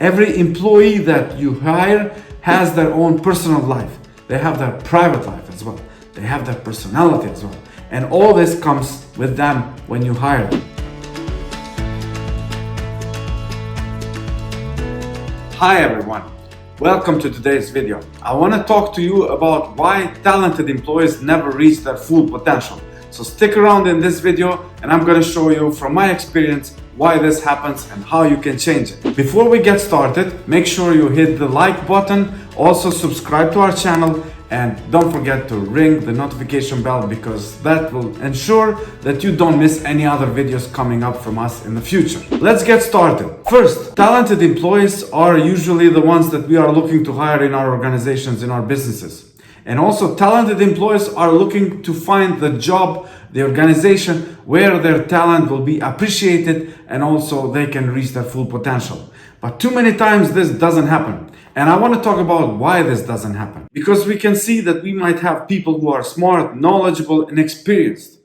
Every employee that you hire has their own personal life. They have their private life as well. They have their personality as well. And all this comes with them when you hire them. Hi everyone, welcome to today's video. I want to talk to you about why talented employees never reach their full potential. So stick around in this video and I'm going to show you from my experience why this happens and how you can change it. Before we get started, make sure you hit the like button, also subscribe to our channel, and don't forget to ring the notification bell because that will ensure that you don't miss any other videos coming up from us in the future. Let's get started. First, talented employees are usually the ones that we are looking to hire in our organizations, in our businesses. And also talented employees are looking to find the job, the organization where their talent will be appreciated and also they can reach their full potential. But too many times this doesn't happen. And I want to talk about why this doesn't happen. Because we can see that we might have people who are smart, knowledgeable, and experienced.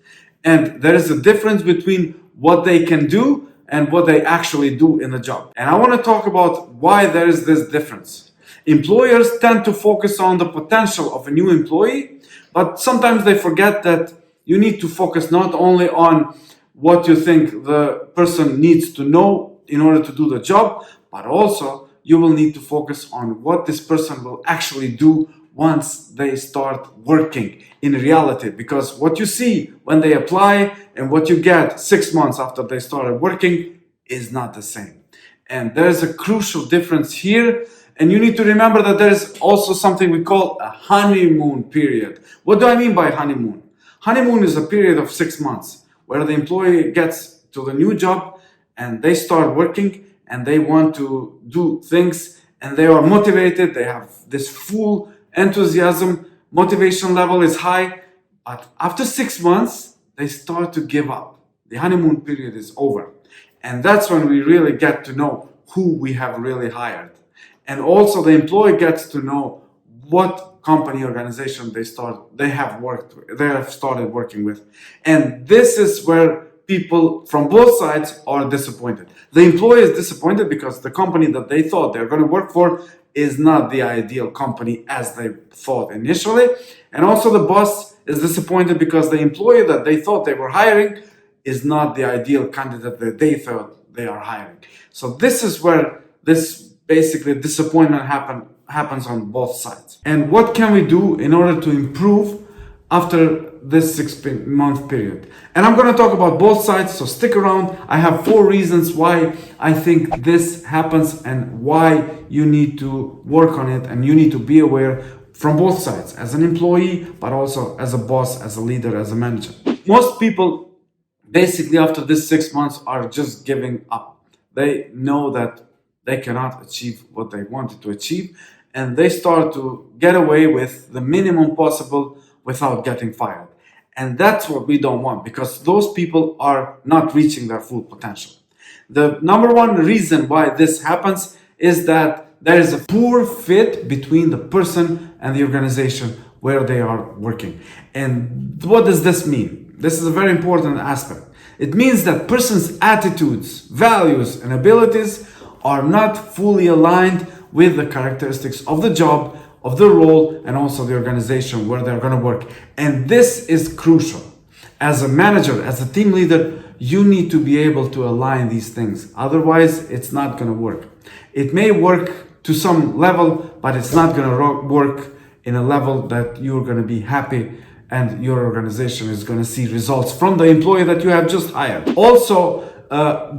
And there is a difference between what they can do and what they actually do in the job. And I want to talk about why there is this difference. Employers tend to focus on the potential of a new employee, but sometimes they forget that you need to focus not only on what you think the person needs to know in order to do the job, but also you will need to focus on what this person will actually do once they start working in reality. Because what you see when they apply and what you get 6 months after they started working is not the same. And there's a crucial difference here. And you need to remember that there is also something we call a honeymoon period. What do I mean by honeymoon? Honeymoon is a period of 6 months where the employee gets to the new job and they start working and they want to do things and they are motivated. They have this full enthusiasm, motivation level is high. But after 6 months, they start to give up. The honeymoon period is over. And that's when we really get to know who we have really hired. And also the employee gets to know what company organization they have started working with. And this is where people from both sides are disappointed. The employee is disappointed because the company that they thought they're going to work for is not the ideal company as they thought initially. And also the boss is disappointed because the employee that they thought they were hiring is not the ideal candidate that they thought they are hiring. So this is where this basically disappointment happens on both sides. And what can we do in order to improve after this 6-month period? And I'm going to talk about both sides, so stick around. I have 4 reasons why I think this happens and why you need to work on it and you need to be aware from both sides, as an employee, but also as a boss, as a leader, as a manager. Most people basically after this 6 months are just giving up. They know that they cannot achieve what they wanted to achieve and they start to get away with the minimum possible without getting fired. And that's what we don't want because those people are not reaching their full potential. The number one reason why this happens is that there is a poor fit between the person and the organization where they are working. And what does this mean? This is a very important aspect. It means that person's attitudes, values, and abilities are not fully aligned with the characteristics of the job, of the role, and also the organization where they're going to work. And this is crucial. As a manager, as a team leader, you need to be able to align these things. Otherwise, it's not going to work. It may work to some level, but it's not going to work in a level that you're going to be happy and your organization is going to see results from the employee that you have just hired. Also,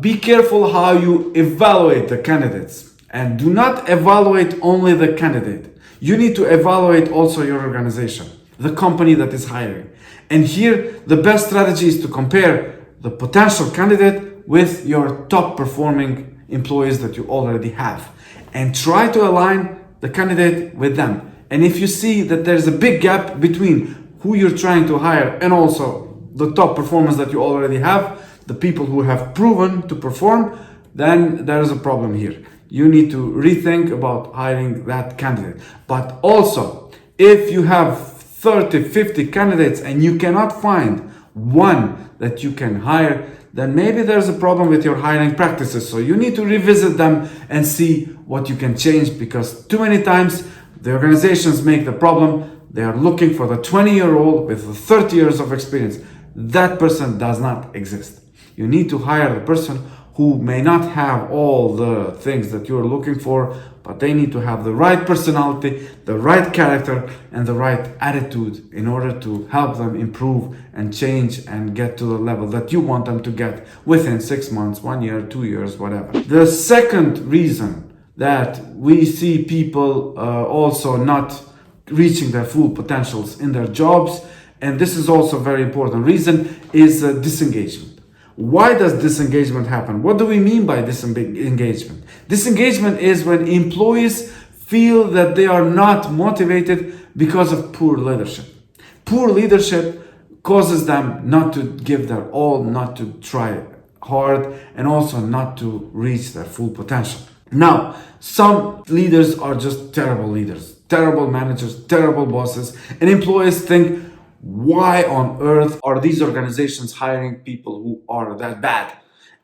be careful how you evaluate the candidates and do not evaluate only the candidate. You need to evaluate also your organization, the company that is hiring. And here, the best strategy is to compare the potential candidate with your top performing employees that you already have and try to align the candidate with them. And if you see that there's a big gap between who you're trying to hire and also the top performers that you already have, the people who have proven to perform, then there is a problem here. You need to rethink about hiring that candidate. But also, if you have 30, 50 candidates and you cannot find one that you can hire, then maybe there's a problem with your hiring practices. So you need to revisit them and see what you can change, because too many times the organizations make the problem. They are looking for the 20-year-old with 30 years of experience. That person does not exist. You need to hire the person who may not have all the things that you're looking for, but they need to have the right personality, the right character, and the right attitude in order to help them improve and change and get to the level that you want them to get within 6 months, 1 year, 2 years, whatever. The second reason that we see people also not reaching their full potentials in their jobs, and this is also a very important reason, is disengagement. Why does disengagement happen? What do we mean by disengagement? Disengagement is when employees feel that they are not motivated because of poor leadership. Poor leadership causes them not to give their all, not to try hard, and also not to reach their full potential. Now, some leaders are just terrible leaders, terrible managers, terrible bosses, and employees think, why on earth are these organizations hiring people who are that bad?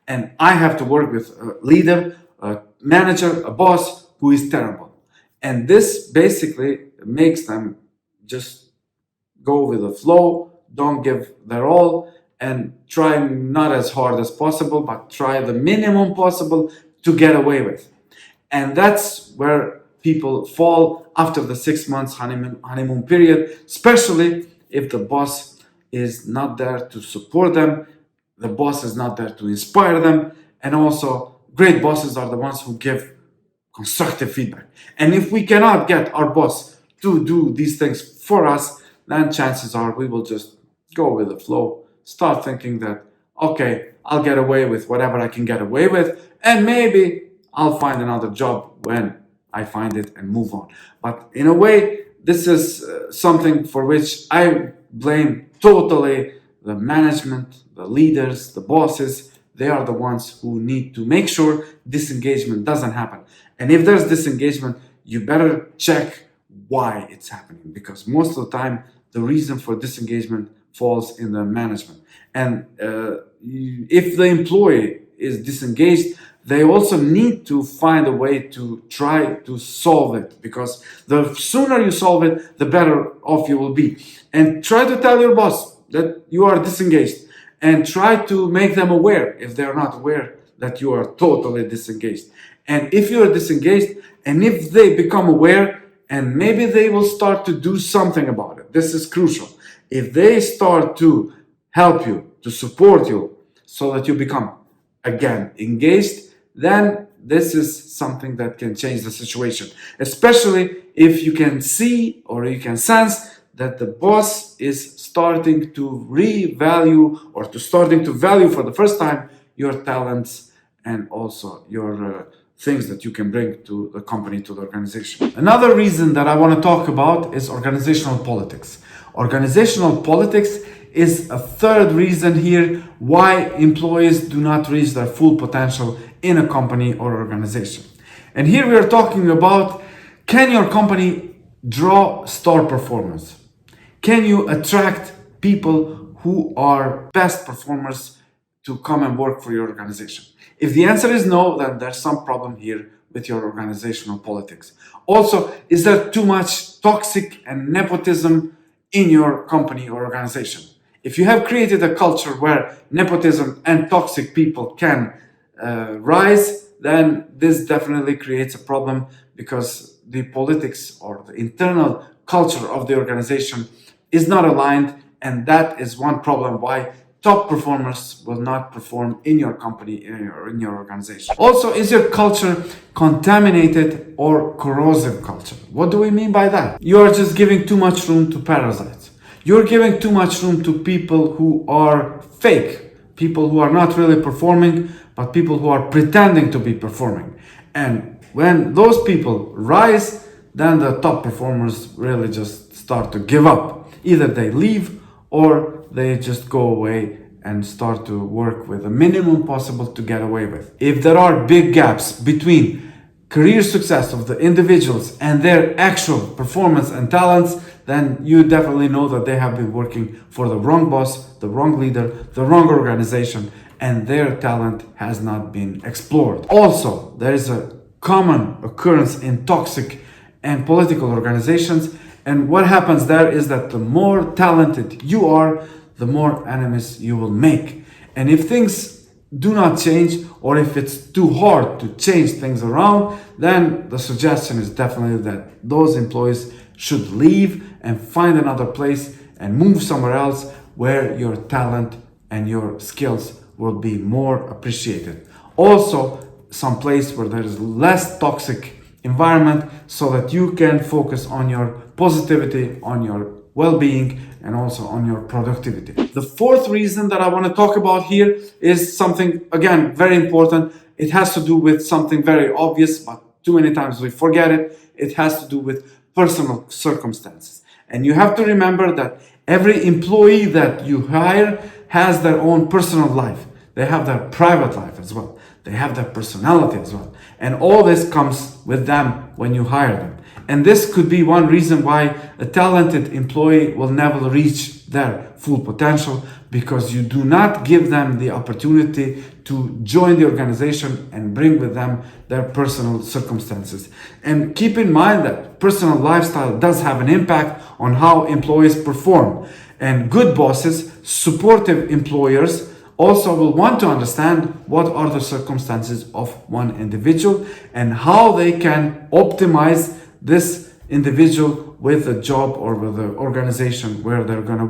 And I have to work with a leader, a manager, a boss who is terrible. And this basically makes them just go with the flow, don't give their all, and try not as hard as possible, but try the minimum possible to get away with. And that's where people fall after the 6 months honeymoon period, especially if the boss is not there to support them, the boss is not there to inspire them, and also great bosses are the ones who give constructive feedback. And if we cannot get our boss to do these things for us, then chances are we will just go with the flow, start thinking that, okay, I'll get away with whatever I can get away with, and maybe I'll find another job when I find it and move on. But in a way, this is something for which I blame totally the management, the leaders, the bosses. They are the ones who need to make sure disengagement doesn't happen. And if there's disengagement, you better check why it's happening, because most of the time the reason for disengagement falls in the management. And if the employee is disengaged, they also need to find a way to try to solve it, because the sooner you solve it, the better off you will be. And try to tell your boss that you are disengaged, and try to make them aware, if they are not aware, that you are totally disengaged. And if you are disengaged, and if they become aware, and maybe they will start to do something about it. This is crucial. If they start to help you, to support you, so that you become, again, engaged, then this is something that can change the situation. Especially if you can see or you can sense that the boss is starting to revalue or starting to value for the first time your talents and also your things that you can bring to the company, to the organization. Another reason that I want to talk about is organizational politics. Organizational politics is a third reason here why employees do not reach their full potential in a company or organization. And here we are talking about, can your company draw star performers? Can you attract people who are best performers to come and work for your organization? If the answer is no, then there's some problem here with your organizational politics. Also, is there too much toxic and nepotism in your company or organization? If you have created a culture where nepotism and toxic people can rise, then this definitely creates a problem, because the politics or the internal culture of the organization is not aligned, and that is one problem why top performers will not perform in your company or in your organization. Also, is your culture contaminated or corrosive culture? What do we mean by that? You are just giving too much room to parasites. You're giving too much room to people who are fake, people who are not really performing, but people who are pretending to be performing. And when those people rise, then the top performers really just start to give up. Either they leave or they just go away and start to work with the minimum possible to get away with. If there are big gaps between career success of the individuals and their actual performance and talents, then you definitely know that they have been working for the wrong boss, the wrong leader, the wrong organization, and their talent has not been explored. Also, there is a common occurrence in toxic and political organizations, and what happens there is that the more talented you are, the more enemies you will make. And if things do not change, or if it's too hard to change things around, then the suggestion is definitely that those employees should leave and find another place and move somewhere else where your talent and your skills will be more appreciated. Also, some place where there is less toxic environment, so that you can focus on your positivity, on your well-being, and also on your productivity. The fourth reason that I want to talk about here is something, again, very important. It has to do with something very obvious, but too many times we forget it. It has to do with personal circumstances. And you have to remember that every employee that you hire has their own personal life. They have their private life as well. They have their personality as well. And all this comes with them when you hire them. And this could be one reason why a talented employee will never reach their full potential, because you do not give them the opportunity to join the organization and bring with them their personal circumstances. And keep in mind that personal lifestyle does have an impact on how employees perform. And good bosses, supportive employers, also will want to understand what are the circumstances of one individual and how they can optimize this individual with the job or with the organization where they're going to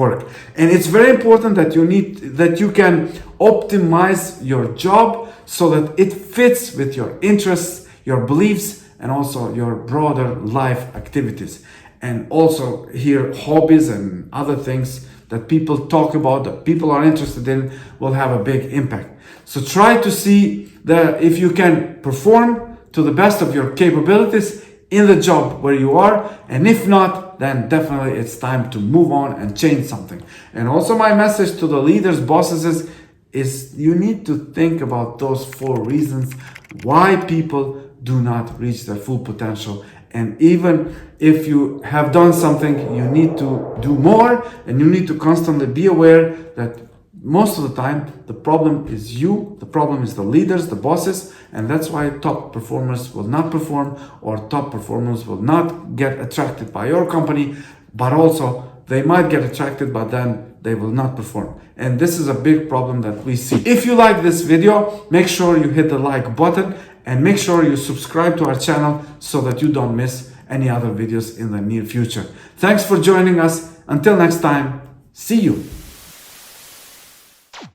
work. And it's very important that you can optimize your job so that it fits with your interests, your beliefs, and also your broader life activities. And also here, hobbies and other things that people talk about, that people are interested in, will have a big impact. So try to see if you can perform to the best of your capabilities in the job where you are, and if not, then definitely it's time to move on and change something. And also my message to the leaders, bosses is you need to think about those 4 reasons why people do not reach their full potential. And even if you have done something, you need to do more, and you need to constantly be aware that most of the time the problem is you, the problem is the leaders, the bosses, and that's why top performers will not perform, or top performers will not get attracted by your company, but also they might get attracted, but then they will not perform. And this is a big problem that we see. If you like this video, make sure you hit the like button and make sure you subscribe to our channel so that you don't miss any other videos in the near future. Thanks for joining us. Until next time, see you.